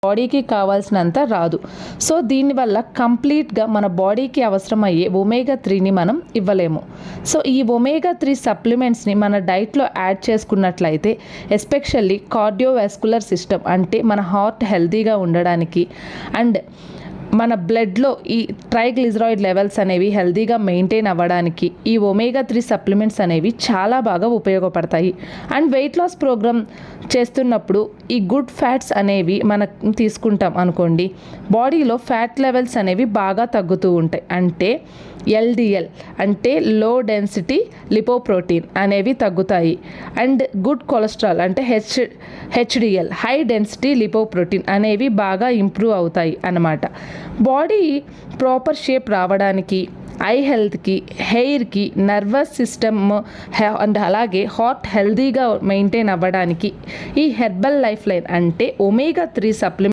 బాడీకి కావాల్సినంత రాదు. సో దీనివల్ల కంప్లీట్గా మన బాడీకి అవసరమయ్యే ఒమేగా 3ని మనం ఇవ్వలేము. సో ఈ ఒమేగా 3 సప్లిమెంట్స్ని మన డైట్లో యాడ్ చేసుకున్నట్లయితే ఎస్పెషల్లీ కార్డియోవాస్కులర్ సిస్టమ్ అంటే మన హార్ట్ హెల్తీగా ఉండడానికి అండ్ మన బ్లడ్లో ఈ ట్రైగ్లిజరాయిడ్ లెవెల్స్ అనేవి హెల్తీగా మెయింటైన్ అవ్వడానికి ఈ ఒమేగా 3 సప్లిమెంట్స్ అనేవి చాలా బాగా ఉపయోగపడతాయి. అండ్ వెయిట్ లాస్ ప్రోగ్రామ్ చేస్తున్నప్పుడు ఈ గుడ్ ఫ్యాట్స్ అనేవి మనం తీసుకుంటాం అనుకోండి, బాడీలో ఫ్యాట్ లెవెల్స్ అనేవి బాగా తగ్గుతూ ఉంటాయి. అంటే ఎల్డిఎల్ అంటే లో డెన్సిటీ లిపోప్రోటీన్ అనేవి తగ్గుతాయి. అండ్ గుడ్ కొలెస్ట్రాల్ అంటే హెచ్డిఎల్ హై డెన్సిటీ లిపోప్రోటీన్ అనేవి బాగా ఇంప్రూవ్ అవుతాయి అన్నమాట. బాడీ ప్రాపర్ షేప్ రావడానికి, ఐ హెల్త్కి, హెయిర్కి, నర్వస్ సిస్టమ్ అండ్ అలాగే హార్ట్ హెల్తీగా మెయింటైన్ అవ్వడానికి ఈ హెర్బల్ లైఫ్ లైన్ అంటే ఒమేగా 3 సప్లిమెంట్